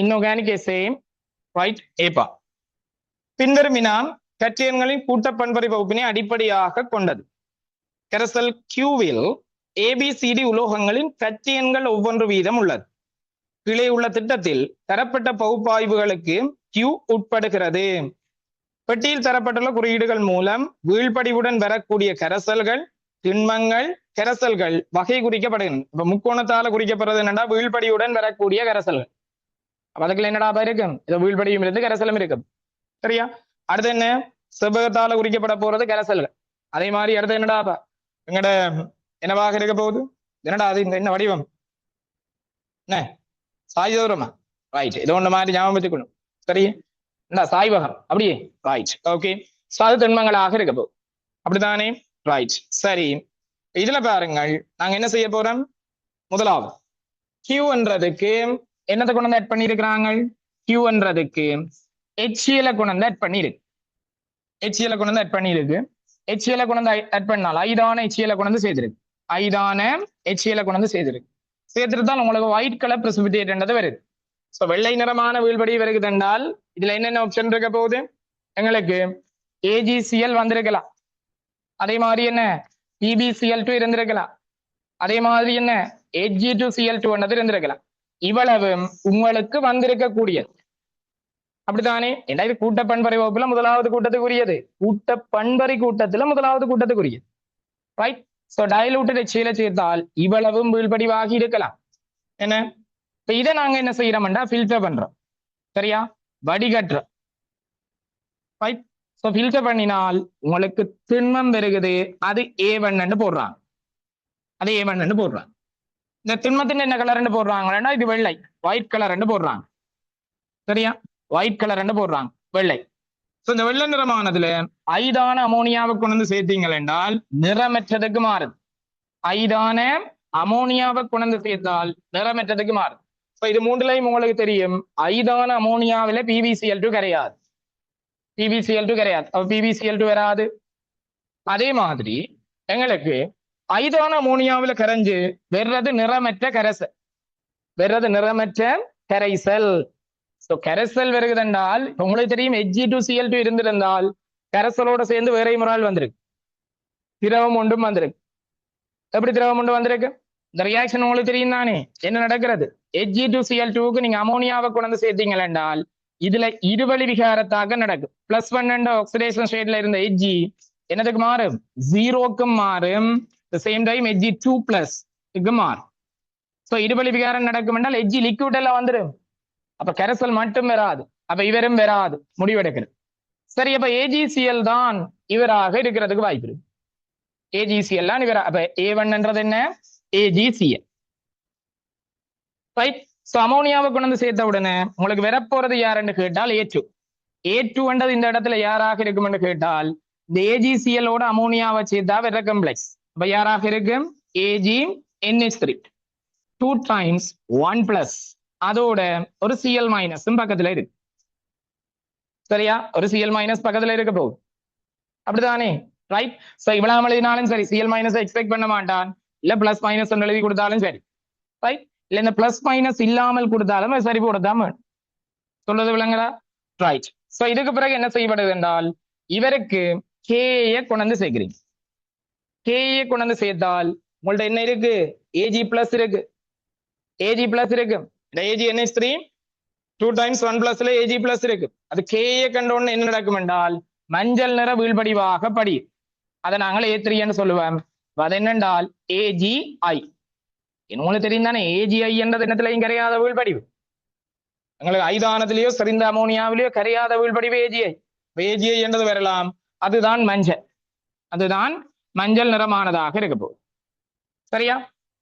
Inorganic S A right ஏபா. பின்வரும் வினா கற்றியன்களின் கூட்டப்பண்பறை வகுப்பினை அடிப்படையாக கொண்டது. கரைசல் கியூவில் ஏபிசிடி உலோகங்களின் கற்றியன்கள் ஒவ்வொன்று வீதம் உள்ளது. கீழே உள்ள திட்டத்தில் தரப்பட்ட பகுப்பாய்வுகளுக்கு கியூ உட்படுகிறது. பெட்டியில் தரப்பட்டுள்ள குறியீடுகள் மூலம் வீழ்படிவுடன் வரக்கூடிய கரைசல்கள், திண்மங்கள், கரைசல்கள் வகை குறிக்கப்படுகின்றன. இப்ப முக்கோணத்தால குறிக்கப்படுறது என்னடா, வீழ்படிவுடன் வரக்கூடிய கரைசல்கள். அப்ப அதுக்குள்ள என்னடா இருக்கும், இது வீழ்படியும் இருந்து கரைசலும் இருக்கும். சரியா? அடுத்து என்ன, செவ்வகத்தால குறிக்கப்பட போறது கரைசல்கள். அதே மாதிரி அடுத்து என்னடா எங்கட என்னவாக இருக்க போகுது, என்னடா அது இந்த என்ன வடிவம், என்ன சாய்தூரமா, ரைட். இது ஒன்று மாதிரி ஞாபகம் வச்சுக்கணும். சரி, என்ன சாய்வகம், அப்படியே ரைட். ஓகே, அது திண்மங்களாக இருக்க போகுது, அப்படித்தானே? ரைட். சரி, இதுல பாருங்கள், நாங்க என்ன செய்ய போறோம். முதலாவது கியூன்றதுக்கு என்னத்தை கொண்டு வந்து ஆட் பண்ணிருக்கிறாங்க, கியூன்றதுக்கு HCl கொண்டு வந்து ஆட் பண்ணிருக்கு. HCl கொண்டு வந்து ஆட் பண்ணிருக்கு. HCl கொண்டு வந்து ஆட் பண்ணால் ஐதான HCl கொண்டு வந்து சேர்த்திருக்கு. ஐதான HCl கொண்டு வந்து சேர்த்திருக்கு. சேர்த்துட்டு உங்களுக்கு ஒயிட் கலர் பிரசிபிடேட்ன்றது வருது. ஸோ வெள்ளை நிறமான வீழ்படி வருகுது என்றால் இதுல என்னென்ன ஆப்ஷன் இருக்க போகுது, எங்களுக்கு AgCl வந்திருக்கலாம். அதே மாதிரி என்ன PbCl2 இருந்திருக்கலாம். அதே மாதிரி என்ன Hg2Cl2 இருந்திருக்கலாம். இவ்வளவு உங்களுக்கு வந்திருக்கக்கூடியது, அப்படித்தானே? ஏன்னா இது கூட்ட பண்பறை வகுப்புல முதலாவது கூட்டத்துக்குரியது, கூட்ட பண்பறை கூட்டத்துல முதலாவது கூட்டத்துக்குரியது. ரைட். சோ டைலூட்டட் HCl சேர்த்தால் இவ்வளவும் வீழ்படிவாகி இருக்கலாம். என்ன, இப்ப இதை நாங்க என்ன செய்யறோம்டா, ஃபில்டர் பண்றோம். சரியா? வடிகட்டுறோம். ரைட். சோ ஃபில்டர் பண்ணினால் உங்களுக்கு திண்மம் பெருகுது, அது A1 போடுறாங்க. அது A1 போடுறாங்க. இந்த திண்மத்தின் என்ன கலர்ன்னு போடுறாங்கன்னா, இது வெள்ளை, ஒயிட் கலர் போடுறாங்க. சரியா? ஒயிட் கலர் போடுறாங்க, வெள்ளை. சோ இந்த வெள்ளை நிறமானதுல ஐதான அமோனியாவை கொண்டு வந்து சேர்த்தீங்கள் என்றால் நிறமற்றதுக்கு மாறுது. ஐதான அமோனியாவை கொண்டு வந்து சேர்த்தால் நிறமற்றதுக்கு மாறுது. இது மூன்றுலையும் உங்களுக்கு தெரியும், ஐதான அமோனியாவில PbCl2 கரையாது. PbCl2 கரையாது. அப்ப PbCl2 வராது. அதே மாதிரி எங்களுக்கு ஐதான அமோனியாவில கரைஞ்சு வெறது நிறமற்ற கரைசல், வெறது நிறமற்ற கரைசல். கரைசல் வருகுதென்றால் உங்களுக்கு தெரியும், Hg2Cl2 இருந்திருந்தால் கரைசலோட சேர்ந்து வேற முறால் வந்திருக்கு, திரவம் ஒன்றும் வந்திருக்கு. எப்படி திரவம் ஒன்று வந்திருக்கு, இந்த ரியாக்ஷன் உங்களுக்கு தெரியும் தானே, என்ன நடக்கிறது. Hg2Cl2க்கு நீங்க அமோனியாவை கொண்டு சேர்த்தீங்கள் என்றால் இதுல இருவழி விகாரத்தாக நடக்கும். +1 ஆக்சிடேஷன் ஸ்டேட்ல இருந்த Hg என்னதுக்கு மாறும், 0க்கு மாறும். சேம் டைம் Hg2+ மாறும். சோ இருவழி விகாரம் நடக்கும் என்றால் Hg லிக்விட் எல்லாம் வந்துடும். அப்ப கரைசல் மட்டும் வராது, அப்ப இவரும் வராது, முடிவெடுக்கிறது. சரி, அப்ப AgCl தான் இவராக இருக்கிறதுக்கு வாய்ப்பு இருக்கு. AgCl தான் இவரா. அப்ப A1 என்ன, AgCl. ரைட். சோ அமோனியாவை கொண்டு வந்து சேர்த்த உடனே உங்களுக்கு வரப்போறது யாருன்னு கேட்டால் A2. A2 இந்த இடத்துல யாராக இருக்கும் என்று கேட்டால் இந்த AgCl-ஓட அமோனியாவை சேர்த்தா வர காம்ப்ளெக்ஸ். அப்ப யாராக இருக்கும், AgNH3 2 times 1+, அதோட ஒரு Cl- பக்கத்துல இருக்கு. சரியா? ஒரு Cl- பக்கத்துல இருக்க போகுது, அப்படிதானே? ரைட். சோ இவ்வளவு எழுதினாலும் சரி, Cl- எக்ஸ்பெக்ட் பண்ண மாட்டான். இல்ல +- எழுதி கொடுத்தாலும் சரி. ரைட். இல்ல இந்த +- இல்லாமல் கொடுத்தாலும் சரி போடத்தான் வேணும். சொல்றது விளங்குதா? ரைட். சோ இதுக்கு பிறகு என்ன செய்யப்படுது என்றால் இவருக்கு Ka கொண்டு வந்து சேர்க்கிறீங்க. Ka கொண்டு வந்து சேர்த்தால் உங்கள்ட்ட என்ன இருக்கு, Ag+ இருக்கு. Ag+ இருக்கு. AgNH3 2 times 1+ல Ag+ இருக்கு. அது Ka கண்டோன்னு என்ன நடக்கும் என்றால் மஞ்சள் நிற வீழ்படிவாக படி, அதை நாங்கள் A3 சொல்லுவோம். அது என்னென்றால் AgI. உங்களுக்கு தெரியும் தானே, AgI என்றது என்னத்திலையும் கரையாத வீழ்படிவு. எங்களுக்கு ஐதானத்திலேயோ சரிந்த அமோனியாவிலேயோ கரையாத வீழ்படிவு AgI. AgI என்றது வரலாம், அதுதான் மஞ்சள், அதுதான் மஞ்சள் நிறமானதாக இருக்க போகுது. சரியா?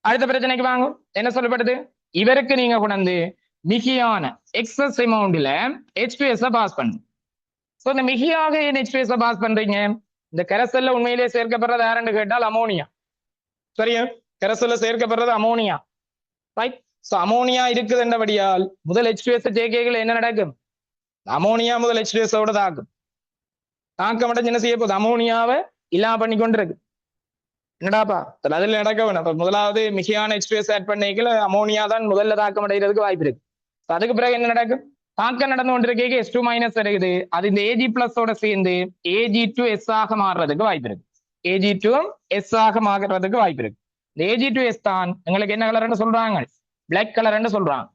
அடுத்த பிரச்சனைக்கு வாங்க. என்ன சொல்லப்படுது, இவருக்கு நீங்க கொண்டு மிகையான எக்ஸஸ் அமௌண்ட்ல H2S பாஸ் பண்ணுங்க. சோ இந்த மிகையாக ஏன் H2S பாஸ் பண்றீங்க, இந்த கரைசல்ல உண்மையிலேயே சேர்க்கப்படுறது யாருன்னு கேட்டால் அமோனியா. சரியா? கரைசல்ல சேர்க்கப்படுறது அமோனியா. ரைட். சோ அமோனியா இருக்குது என்றபடியால் முதல் H2S சேர்க்கைகள் என்ன நடக்கும், அமோனியா முதல் H2S-ஓட தாக்கம் அடைஞ்சு என்ன செய்ய போகுது, அமோனியாவை இல்லாம பண்ணி கொண்டு இருக்கு. என்னடாப்பா அதுல நடக்க வேணும். முதலாவது மிகையான H2S ஆட் பண்ணிக்கல அமோனியா தான் முதல்ல தாக்கம் அடைகிறதுக்கு வாய்ப்பு இருக்கு. அதுக்கு பிறகு என்ன நடக்கும்? தாக்கம் நடந்து கொண்டிருக்க S2 மைனஸ் இருக்குது. அது இந்த AG பிளஸோட சேர்ந்து AG2 S ஆக மாறுறதுக்கு வாய்ப்பு இருக்கு. AG2 S ஆக மாறுறதுக்கு வாய்ப்பு இருக்கு. இந்த AG2 S தான் எங்களுக்கு என்ன கலர்னு சொல்றாங்க? பிளாக் கலர்னு சொல்றாங்க.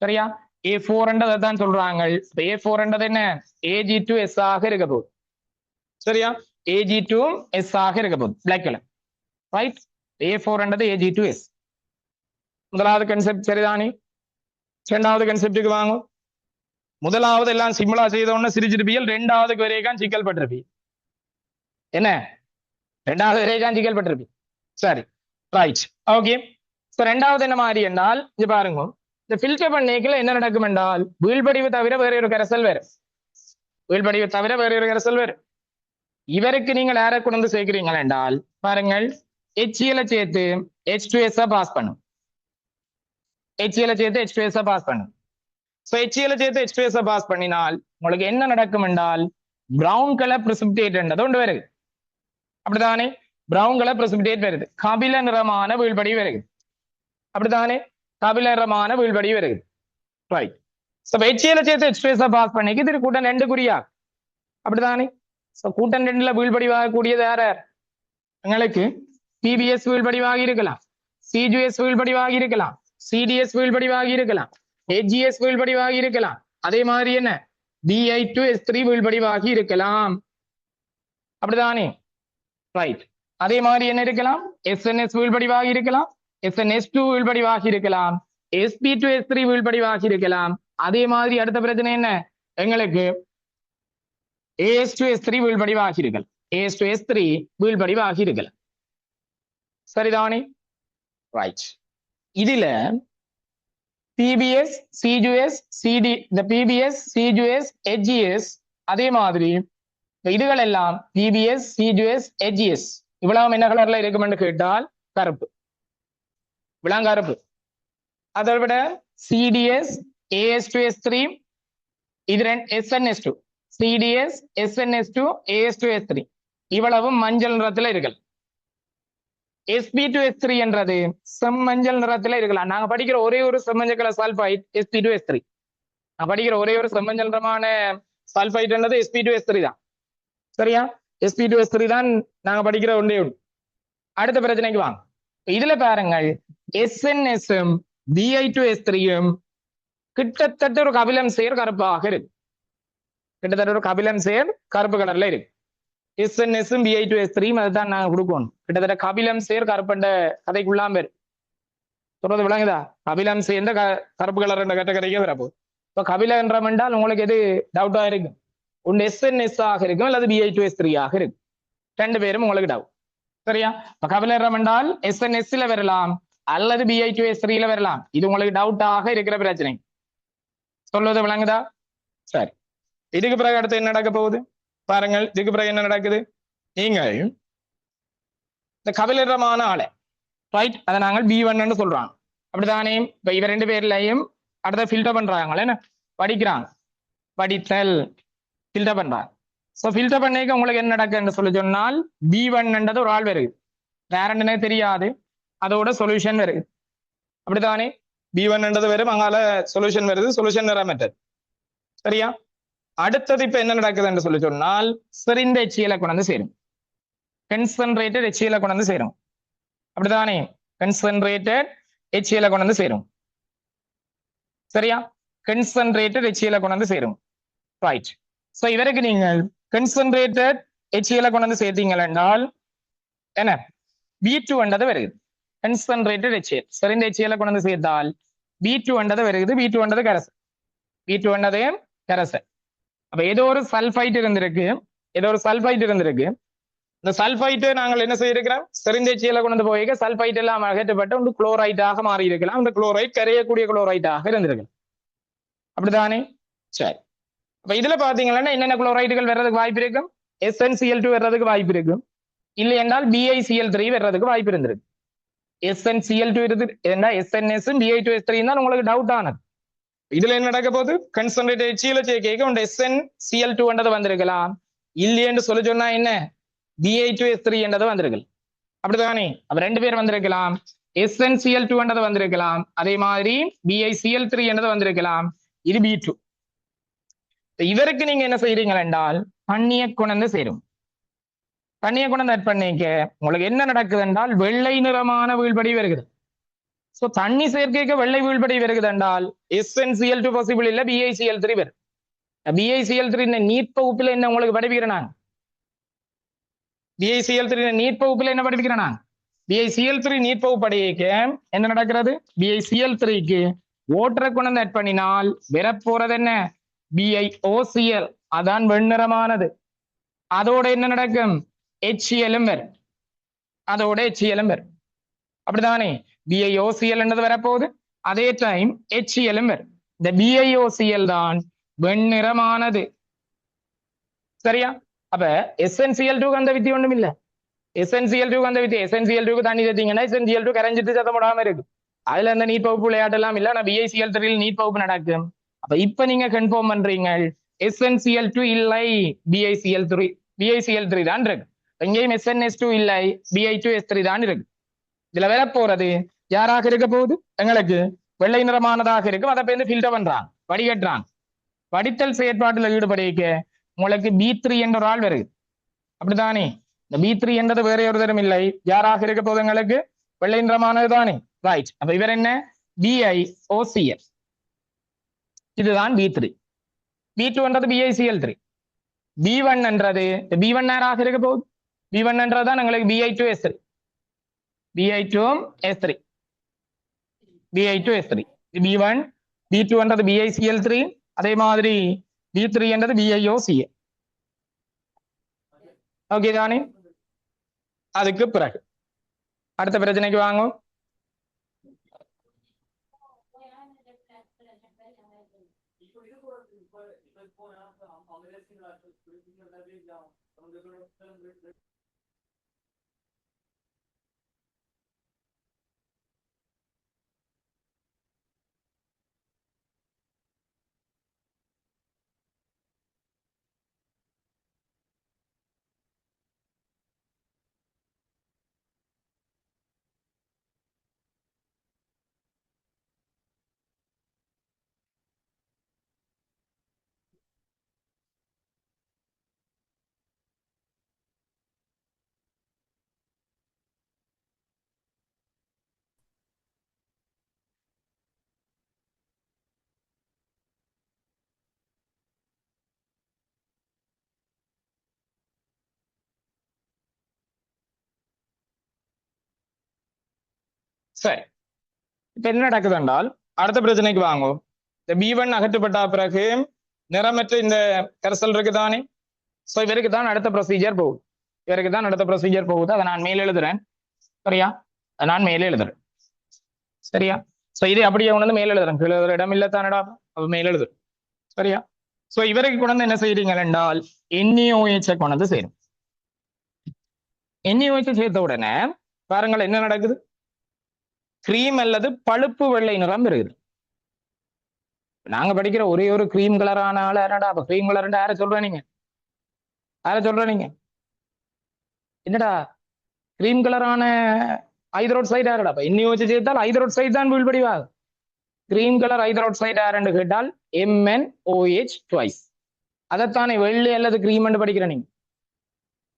சரியா? A4 தான் சொல்றாங்க. A4 என்ன? AG2 S ஆக இருக்க போகுது. சரியா? AG2 S ஆக இருக்க போகுது. Black colour. Right? A4 AG2 S. முதலாவது கன்செப்ட் சரிதானே? இரண்டாவது கன்செப்டுக்கு வாங்க. முதலாவது எல்லாம் சிம்பிளா செய்தோன்னு சிரிச்சிருப்பியல். ரெண்டாவதுக்கு வரைக்கும் சிக்கல் பட்டிருப்பி. என்ன? ரெண்டாவது வரைக்கும் சிக்கல் பட்டிருப்பி. சரி, ரைட், ஓகே. ரெண்டாவது என்ன மாதிரி என்றால் இது பாருங்க, இந்த ஃபில்டர் பண்ணிக்கல என்ன நடக்கும் என்றால் வீழ்படிவு தவிர வேற ஒரு கரைசல் வேறு. வீழ்படிவு தவிர வேற ஒரு கரைசல் வேறு. இவருக்கு நீங்கள் யாரை கொண்டு வந்து சேர்க்கிறீங்கள் என்றால் பாருங்கள், HCl சேர்த்து H2S பாஸ் பண்ணும். HCl சேர்த்து H2S பாஸ் பண்ணும். சோ HCl சேர்த்து H2S பாஸ் பண்ணினால் உங்களுக்கு என்ன நடக்கும் என்றால் பிரவுன் கலர் பிரசிபிடேட் என்றது ஒன்று வருது. அப்படித்தானே? பிரவுன் கலர் பிரசிபிடேட் வருது. கபில நிறமான வீழ்படி வருது. அப்படித்தானே? கபில நிறமான வீழ்படி வருது. ரைட். சோ HCl சேர்த்து H2S பாஸ் பண்ணிக்கு இது கூட்டம் 2 குறியா. அப்படித்தானே? சோ கூட்டம் 2ல வீழ்படிவாக கூடியது யார்? எங்களுக்கு PBS வீழ்படிவாக இருக்கலாம், CGS வீழ்படிவாக இருக்கலாம், CDS வீழ்படிவாக இருக்கலாம், HGS வீழ்படிவாக இருக்கலாம். அதே மாதிரி என்ன Bi2S3 வீழ்படிவாகி இருக்கலாம். அப்படிதானே? ரைட். அதே மாதிரி என்ன இருக்கலாம்? SNS வீழ்படிவாக இருக்கலாம், SNS2 வீழ்படிவாகி இருக்கலாம், sp2s3 வீழ்படிவாகி இருக்கலாம். அதே மாதிரி அடுத்த பிரச்சனை என்ன? எங்களுக்கு as2s3 வீழ்படிவாகி இருக்கலாம், as2s3 வீழ்படிவாகி இருக்கலாம். சரிதானே? ரைட். இதுல PBS, CGS, CD, இந்த PBS, CGS, HGS, அதே மாதிரி இதுகள் எல்லாம் PBS, CGS, HGS இவ்வளவு என்ன கலர்ல இருக்குமென்று கேட்டால் கருப்பு, இவ்வளவு கருப்பு. அதை விட CDS, AS2S3, இது SNS2, CDS, SNS2, AS2S3 இவ்வளவு மஞ்சள் நிறத்துல இருக்கு. sp2s3 என்றது செம்மஞ்சள் நிறத்துல இருக்கலாம். நாங்க படிக்கிற ஒரே ஒரு செம்மஞ்சள் கலர் சல்பைட் sp2s3. நான் படிக்கிற ஒரே ஒரு செம்மஞ்சள் நிறமான சல்பைட் என்றது sp2s3 தான். சரியா? sp2s3 தான் நாங்க படிக்கிற ஒன்றே ஒன்று. அடுத்த பிரச்சனைக்கு வாங்க. இதுல பாருங்கள், SNSம் Bi2S3யும் கிட்டத்தட்ட ஒரு கபிலம் சேர் கருப்பாக இருக்கு. கிட்டத்தட்ட ஒரு கபிலம் சேர் கருப்பு கலர்ல இருக்கு. SNSம் Bi2S3 அதுதான் நாங்க கொடுக்கணும். கிட்டத்தட்ட கபிலம் சேர் கருப்பண்ட கதைக்குள்ளாம பேர் சொல்றது விளங்குதா? கபிலம் சேர்ந்த கருப்பு கலர் என்ற கட்டக்கதைக்கே வரப்போ. இப்ப கபில என்றம் என்றால் உங்களுக்கு எது டவுட்டா இருக்கு? ஒன்று SNS ஆக இருக்கும் அல்லது Bi2S3 ஆக இருக்கு. 2 பேரும் உங்களுக்கு டவுட். சரியா? இப்ப கபில என்றம் என்றால் SNSல வரலாம் அல்லது Bi2S3ல வரலாம். இது உங்களுக்கு டவுட்டாக இருக்கிற பிரச்சனை. சொல்வது விளங்குதா? சரி, இதுக்கு பிறகு அடுத்து என்ன நடக்க போகுது பாருங்கள். இதுக்கு பிறகு என்ன நடக்குது? நீங்கள் இந்த கபிலரமான ஆளை ரைட், அதை நாங்கள் B1 சொல்றாங்க. அப்படித்தானே? இப்ப இவ 2 பேர்லையும் அடுத்த ஃபில்டர் பண்றாங்க, என்ன படிக்கிறாங்க, படித்தல் ஃபில்டர் பண்றாங்க. சோ ஃபில்டர் பண்ணிக்க உங்களுக்கு என்ன நடக்குன்னு சொல்லி சொன்னால் B1 ஒரு ஆள் வருது, வேறே தெரியாது, அதோட சொல்யூஷன் வருது. அப்படித்தானே? B1 வரும், அங்கால சொல்யூஷன் வருது, சொல்யூஷன் நிறமற்றது. சரியா? அடுத்தது இப்ப என்ன நடக்குதுன்னு சொல்லி சொன்னால் செறிந்த HCl கொண்டு வந்து சேரும், கன்சன்ட்ரேட்டட் HCl கொண்டு வந்து சேரும். அப்படித்தானே? கன்சன்ட்ரேட்டட் HCl கொண்டு வந்து சேரும். சரியா? கன்சன்ட்ரேட்டட் HCl கொண்டு வந்து சேரும். ரைட். சோ இவருக்கு நீங்கள் கன்சன்ட்ரேட்டட் HCl கொண்டு வந்து சேர்த்தீங்க என்றால் என்ன B2 வருது. கன்சன்ட்ரேட்டட் HCl செறிந்த HCl கொண்டு வந்து சேர்த்தால் B2 வருது. B2 கரைசல், B2 கரைசல். அப்ப ஏதோ ஒரு சல்பைட் இருந்திருக்கு, ஏதோ ஒரு சல்பைட் இருந்திருக்கு. இந்த சல்பைட் நாங்கள் என்ன செய்திருக்கிறோம்? செறிந்த HCl கொண்டு போய் சல்பைட் எல்லாம் அகற்றப்பட்டு ஒன்று குளோரைட்டாக மாறி இருக்கலாம். அந்த குளோரைட் கரையக்கூடிய குளோரைட்டாக இருந்திருக்கு. அப்படித்தானே? சரி. அப்ப இதுல பாத்தீங்கன்னா என்னென்ன குளோரைட்டுகள் வர்றதுக்கு வாய்ப்பு இருக்கும்? SnCl2 வர்றதுக்கு வாய்ப்பு இருக்கும். இல்லை என்றால் BiCl3 வர்றதுக்கு வாய்ப்பு இருந்திருக்கு. SnCl2 இருக்கு ஏன்னா SNSம் Bi2S3 தான் உங்களுக்கு டவுட் ஆனது. இதுல என்ன நடக்க போகுது? கன்சன்ட்ரேட் HCl சேர்க்க உங்க SnCl2 வந்திருக்கலாம். இல்லையென்று சொல்லி சொன்னா என்ன Bi2S3 வந்திருக்கலாம். அப்படித்தானே? அப்ப 2 பேர் வந்திருக்கலாம். SnCl2 என்றது வந்திருக்கலாம், அதே மாதிரி BiCl3 என்றது வந்திருக்கலாம். இது B2. இவருக்கு நீங்க என்ன செய்றீங்க என்றால் தண்ணியை கொண்டு சேரும். தண்ணியை கொண்டு ஆட் பண்ணிக்க உங்களுக்கு என்ன நடக்குது என்றால் வெள்ளை நிறமான வீழ்படி வருகிறது. சோ தண்ணி சேர்க்கைக்கு வெள்ளை வீழ்படி வருகிறது என்றால் SnCl2 பாசிபிள் இல்ல, BiCl3 வரும். BiCl3 நீட் பகுப்பில் என்ன உங்களுக்கு படிக்கிறேன் நான்? BiCl3 நீட் பகுப்பில் என்ன படிக்கிறேன் நான்? BiCl3 நீட் பகுப்பு படிக்க என்ன நடக்கிறது? BiCl3க்கு வாட்டரை கொண்டு ஆட் பண்ணினால் வரப்போறது என்ன? BiOCl. அதான் வெண்ணிறமானது. அதோட என்ன நடக்கும்? HCl வரும். அதோட HCl வரும். அப்படிதானே? BiOCl என்றது வரப்போகுது. அதே டைம் HCl வரும். இந்த BiOCl தான் வெண்ணிறமானது. சரியா? அப்ப SnCl2 அந்த வித்தி ஒன்றும் இல்ல. SnCl2 அந்த வித்தி, SnCl2 தண்ணி சேர்த்தீங்கன்னா SnCl2 கரைஞ்சிட்டு சத்தம் போடாம இருக்கு. அதுல இந்த நீட் பகுப்பு விளையாட்டெல்லாம் இல்ல. ஆனா BiCl3 நீட் பகுப்பு நடக்கும். அப்ப இப்ப நீங்க கன்ஃபார்ம் பண்றீங்க SnCl2 இல்லை, BiCl3 தான் இருக்கு. இங்கேயும் SNS2 இல்லை, Bi2S3 தான் இருக்கு. இதுல வேற போறது யாராக இருக்க போகுது? எங்களுக்கு வெள்ளை நிறமானதாக இருக்கும். அதை பேருந்து ஃபில்டர் பண்றாங்க, வடிகட்டுறாங்க. வடித்தல் செயற்பாட்டுல ஈடுபடிக்க உங்களுக்கு B3 என்ற ஒரு ஆள் வருது. அப்படித்தானே? இந்த B3 என்றது வேற ஒரு தரம் இல்லை, யாராக இருக்க போகுது? எங்களுக்கு வெள்ளை நிறமானது தானே, ரைட். அப்ப இவர் என்ன? BiOCl. இதுதான் B3. B2 என்றது BiCl3. B1 என்றது B1 நேராக இருக்க போகுது. B1 என்றதுதான் எங்களுக்கு Bi2S3. Bi2S3. Bi2S3 B1. B2 என்றது BiCl3. அதே மாதிரி B3 என்றது BiOCl. ஓகே தானே? அதுக்கு பிறகு அடுத்த பிரச்சனைக்கு வாங்க. சரி, இப்ப என்ன நடக்குது என்றால் அடுத்த பிரச்சனைக்கு வாங்கும். இந்த B1 அகற்றப்பட்ட பிறகு நிறமற்ற இந்த கரைசல் இருக்குதானே? சோ இவருக்கு தான் அடுத்த ப்ரொசீஜர் போகுது. இவருக்கு தான் அடுத்த ப்ரொசீஜர் போகுது. அதை நான் மேல் எழுதுறேன். சரியா? அதை நான் மேலே எழுதுறேன். சரியா? சோ இது அப்படியே கொண்டு வந்து மேல் எழுதுறேன். கீழே எழுதுற இடம் இல்ல தானடா, அப்ப மேல் எழுதுறேன். சரியா? சோ இவருக்கு கொண்டு வந்து என்ன செய்றீங்க என்றால் NaOH கொண்டு வந்து சேரும். NaOH சேர்த்த உடனே பாருங்கள் என்ன நடக்குது? கிரீம் அல்லது பழுப்பு வெள்ளை நிறம் இருக்குது. நாங்க படிக்கிற ஒரே ஒரு கிரீம் கலரான ஆள என்னடா? அப்ப கிரீம் கலர் யார சொல்ற நீங்க? யார சொல்ற நீங்க? என்னடா கிரீம் கலரான ஹைட்ரோக்சைடு யாருடா? அப்ப NaOH சேர்த்தால் ஹைட்ரோக்சைடு தான் வீழ்படிவாகும். கிரீம் கலர் ஹைட்ரோக்சைடு யாருன்னு கேட்டால் MnOH twice. அதைத்தானே வெள்ளை அல்லது கிரீம் என்று படிக்கிற நீங்க,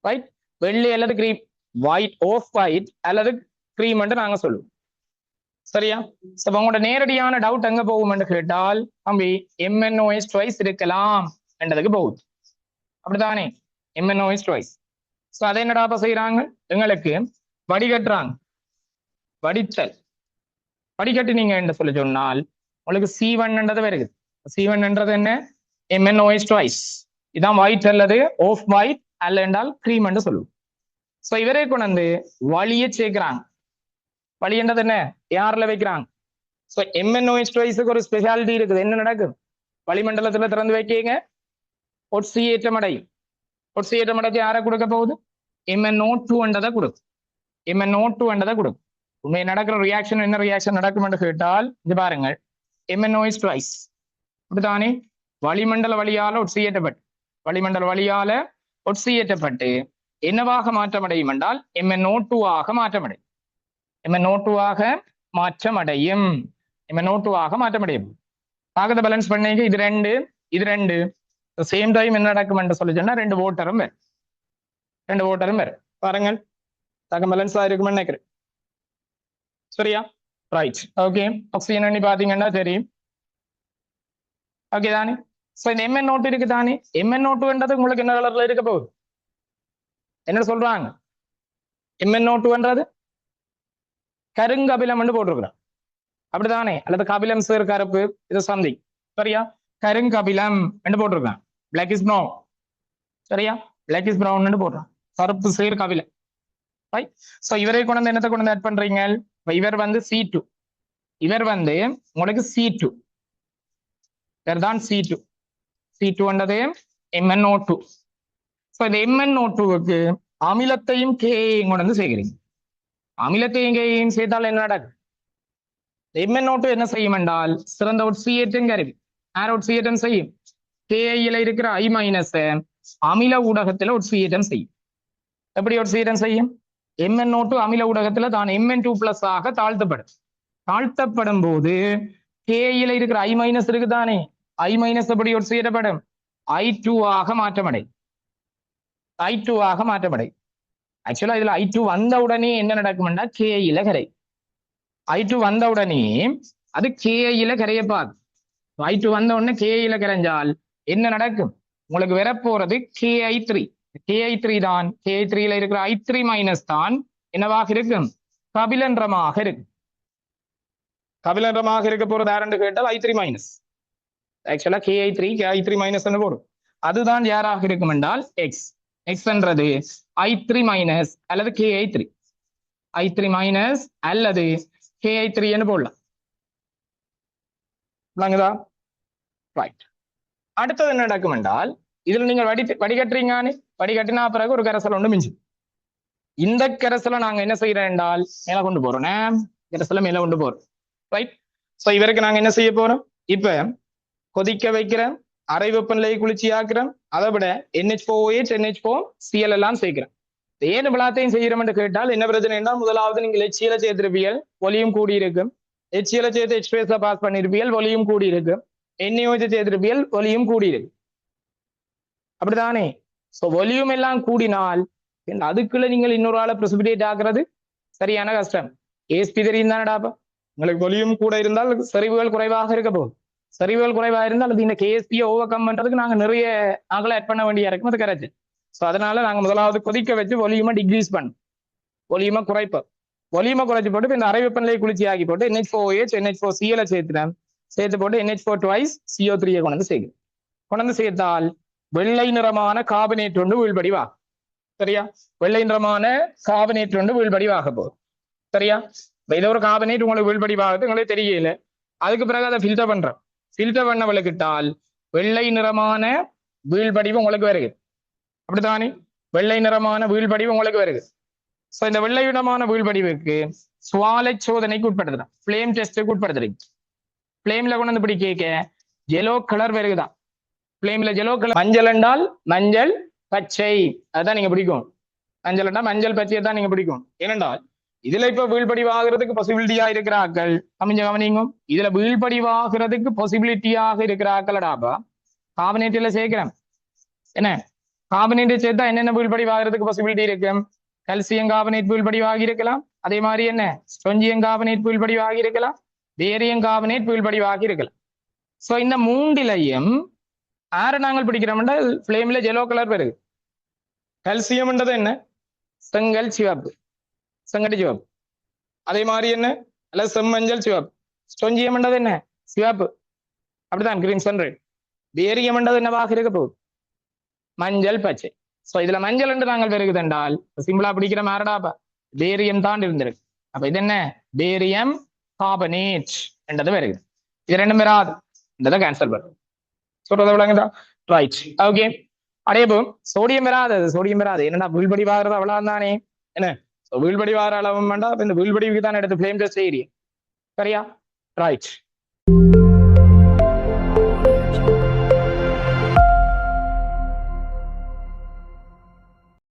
ரைட்? வெள்ளை அல்லது கிரீம், ஒயிட், ஆஃப் ஒயிட் அல்லது கிரீம் என்று நாங்க சொல்லுவோம். சரியா? உங்களோட நேரடியான டவுட் எங்க போகும் என்று கேட்டால் தம்பி MnOH twice இருக்கலாம் என்றதுக்கு போகுது. அப்படித்தானே? MnOH twice. சோ அதை என்னடா செய்யறாங்க? எங்களுக்கு வடிகட்டுறாங்க. வடித்தல். வடிகட்டினீங்க என்று சொல்லி சொன்னால் உங்களுக்கு C1 என்றது வருது. C1 என்றது என்ன? MnOH twice. இதான் ஒயிட் அல்லது ஆஃப் ஒயிட் அல்ல என்றால் கிரீம் என்று சொல்லுவோம். சோ இவரே கொண்டு வந்து வழியை சேர்க்கிறாங்க. வழி என்றது என்ன? யாரில் வைக்கிறாங்க. சோ MnOH twiceக்கு ஒரு ஸ்பெஷாலிட்டி இருக்குது. என்ன நடக்கும்? வளிமண்டலத்துல திறந்து வைக்கீங்க, ஒட்சியேற்றம் அடையும். ஒட்சியேற்றம் அடைஞ்சு யாரை கொடுக்க போகுது? MnO2 என்றதை கொடுக்கும். MnO2 என்றதை கொடுக்கும். உண்மை நடக்கிற ரியாக்ஷன் என்ன ரியாக்ஷன் நடக்கும் என்று கேட்டால் இது பாருங்கள், MnOH twice. அப்படித்தானே? வளிமண்டல வழியால ஒட்சியேற்றப்பட்டு, வளிமண்டல வழியால ஒட்சியேற்றப்பட்டு என்னவாக மாற்றமடையும் என்றால் MnO2 ஆக மாற்றமடையும். MnO2 ஆக மாற்றமடையும். MnO2 ஆக மாற்றமடையும். பாகத்தை பேலன்ஸ் பண்ணீங்க, இது ரெண்டு சேம் டைம் என்ன நடக்கும் என்று சொல்லி சொன்னா ரெண்டு ஓட்டரும் வரும் பாருங்கள், தகம் பேலன்ஸ் இருக்கும்னு நினைக்கிறேன். சரியா? ரைட். ஓகே, ஆக்சிஜன் பண்ணி பாத்தீங்கன்னா சரி. ஓகே தானே? சோ இந்த MnO2 இருக்கு தானே, MnO2ன்றது உங்களுக்கு என்ன கலர்ல இருக்க போகுது? என்ன சொல்றாங்க? MnO2ன்றது கருங்கபிலம் போட்டிருக்கிறோம், அப்படித்தானே? அல்லது கபிலம் சேர் கருப்பு, இது சம்திங். சரியா? கருங்கபிலம் என்று போட்டிருக்கான். Black is brown. சரியா? பிளாக் இஸ் ப்ரௌன் போடுறான், கருப்பு சேர் கபிலம். ரைட். சோ இவரை கொண்டு என்னத்தை கொண்டு ஆட் பண்றீங்க? இவர் வந்து C2, இவர் வந்து உங்களுக்கு C2, இவர்தான் C2. C2ன்றது MnO2. சோ இந்த MnO2க்கு அமிலத்தையும் கேயையும் கொண்டு வந்து சேர்க்கிறீங்க. அமிலத்தையும் கேயையும் சேர்த்தால் என்ன நடக்கும்? MnO2 என்ன செய்யும் என்றால் சிறந்த ஒட்சியேற்றம் கருவி. யார் ஒட்சியேற்றம் செய்யும்? KIல இருக்கிற I- அமில ஊடகத்துல ஒட்சியேற்றம் செய்யும். எப்படி ஒட்சியேற்றம் செய்யும்? MnO2 அமில ஊடகத்துல தான் Mn2+ ஆக தாழ்த்தப்படும் போது KIல இருக்கிற I- இருக்குதானே, I- எப்படி ஒட்சியேற்றப்படும்? I2 ஆக மாற்றமடையும். I2 ஆக மாற்றமடையும். ஆக்சுவலா இதுல I2 வந்த உடனே என்ன நடக்கும்னா KIல கரை. I2 வந்த உடனே அது KIல கரையப்பாது. I2 வந்த உடனே KIல கரைஞ்சால் என்ன நடக்கும்? உங்களுக்கு வரப்போறது KI3. KI3 தான், KI3ல இருக்கிற I3- தான் என்னவாக இருக்கும்? கபிலன்றமாக இருக்கும். கபிலன்றமாக இருக்க போறது யாருன்னு கேட்டால் I3-. ஆக்சுவலா KI3 போடும். அதுதான் யாராக இருக்கும் என்றால் X. Xன்றது I3- அல்லது KI3. I3- அல்லது KI3 போடலாம். ரைட். அடுத்தது என்ன நடக்கும் என்றால் இதுல நீங்க வடிகட்டுறீங்க, வடிகட்டினா பிறகு ஒரு கரைசல் ஒன்று மிஞ்சும். இந்த கரைசலை நாங்க என்ன செய்யறோம் என்றால் மேல கொண்டு போறோம். கரைசலை மேல கொண்டு போறோம். ரைட். சோ இவருக்கு நாங்க என்ன செய்ய போறோம்? இப்ப கொதிக்க வைக்கிறோம், அறை வெப்பநிலையை குளிர்ச்சி ஆக்குறோம், அதை விட NH4OH NH4Cl எல்லாம் சேர்க்கிறோம். ஏன் விளாத்தையும் செய்யறோம் என்று கேட்டால் என்ன பிரச்சனை என்றால், முதலாவது நீங்கள் HCl சேர்த்திருப்பீர்கள், ஒலியும் கூடி இருக்கும். HCl சேர்த்து H2 பாஸ் பண்ணிருப்பீர்கள், ஒலியும் கூடி இருக்கும். NaOH சேர்த்திருப்பீர்கள், ஒலியும் கூடி இருக்கு. அப்படித்தானே? சோ ஒலியும் எல்லாம் கூடினால் அதுக்குள்ள நீங்கள் இன்னொரு ஆளை பிரசிபிடேட் ஆக்குறது சரியான கஷ்டம். ASP தெரியும் தானடாப்பா? உங்களுக்கு ஒலியும் கூட இருந்தால் செறிவுகள் குறைவாக இருக்க போகுது. செறிவுகள் குறைவாக இருந்தால் அது இந்த KSP-யை ஓவர் கம் பண்றதுக்கு நாங்க நிறைய ஆக்களை ஆட் பண்ண வேண்டியா இருக்கும். அது கரெக்ட். சோ அதனால நாங்க முதலாவது கொதிக்க வச்சு ஒலியுமா டிக்ரீஸ் பண்ணும், ஒலியுமா குறைப்போம். ஒலியுமா குறைச்சு போட்டு இந்த அறை வெப்பநிலையை குளிர்ச்சி ஆக்கி போட்டு NH4OH NH4Cl சேர்த்து போட்டு NH4 twice CO3 கொண்டு சேர்க்கிறோம். கொண்டு சேர்த்தால் வெள்ளை நிறமான கார்பனேட் ஒன்று வீழ்படிவா. சரியா? வெள்ளை நிறமான கார்பனேட் ஒன்று வீழ்படிவாக போகுது. சரியா? இதை ஒரு கார்பனேட் உங்களுக்கு வீழ்படிவாகிறது உங்களுக்கு தெரியல. அதுக்கு பிறகு அதை ஃபில்டர் பண்றோம். ஃபில்டர் பண்ண விளக்கிட்டால் வெள்ளை நிறமான வீழ்படிவு உங்களுக்கு வருது. அப்படித்தானே? வெள்ளை நிறமான வீழ்படிவு உங்களுக்கு வருது. சோ இந்த வெள்ளை நிறமான வீழ்படிவுக்கு சுவாலை சோதனைக்கு உட்படுத்துறோம், பிளேம் டெஸ்டுக்கு உட்படுத்துறீங்க. பிளேம்ல கொண்டு வந்து இப்படி கேட்க ஜெலோ கலர் வருகுதான். பிளேம்ல ஜெலோ கலர். மஞ்சள் என்றால் மஞ்சள் பச்சை, அதுதான் நீங்க பிடிக்கும். மஞ்சள் என்றால் மஞ்சள் பச்சையை தான் நீங்க பிடிக்கும். ஏனென்றால் இதுல இப்ப வீழ்படிவாகிறதுக்கு பாசிபிலிட்டியா இருக்கிற ஆக்கள் கவனிங்க. இதுல வீழ்படிவாகிறதுக்கு பாசிபிலிட்டியாக இருக்கிற ஆக்கள்டாப்பா கார்பனேட்ல சேர்க்கிறேன். என்ன கார்பனேட்டை சேர்த்தா என்னென்ன வீழ்படிவாகிறதுக்கு பாசிபிலிட்டி இருக்கு? கல்சியம் கார்பனேட் வீழ்படிவாகி இருக்கலாம். அதே மாதிரி என்ன ஸ்டொஞ்சியம் கார்பனேட் வீழ்படிவாகி இருக்கலாம். பேரியம் கார்பனேட் வீழ்படிவாகி இருக்கலாம். சோ இந்த மூன்றிலையும் ஆறு நாங்கள் பிடிக்கிறோம்னா பிளேம்ல ஜெலோ கலர் வருது. கல்சியம்ன்றது என்ன? செங்கல் சிவப்பு, செங்கடி சிவப்பு. அதே மாதிரி என்ன அல்ல செம்மஞ்சள் சிவப்பு. ஸ்டொஞ்சியம்ன்றது என்ன? சிவப்பு, அப்படிதான் கிரீன்சன் ரெட். பேரியம்ன்றது என்னவாக இருக்க போகுது? மஞ்சள் பச்சை. சோ இதுல மஞ்சள் என்று நாங்கள் பெருகுது என்றால் சிம்பிளா பிடிக்கிற மாரடாப்பா பேரியம் தான் இருந்திருக்கு. அப்ப இது என்ன? பேரியம் கார்பனேட் என்றது வருது. இது ரெண்டும் பெறாது, இந்த கேன்சல் பண்ணும். சொல்றத விளங்குதா? ரைட். ஓகே. அதே சோடியம் பெறாது. சோடியம் பெறாது என்னடா வீழ்படிவாகிறது அவ்வளவு தானே. என்ன வீழ்படிவார அளவு வேண்டாம். இந்த வீழ்படிவுக்கு தான் எடுத்து பிளேம் டெஸ்ட் ஏரியா. சரியா? ரைட்.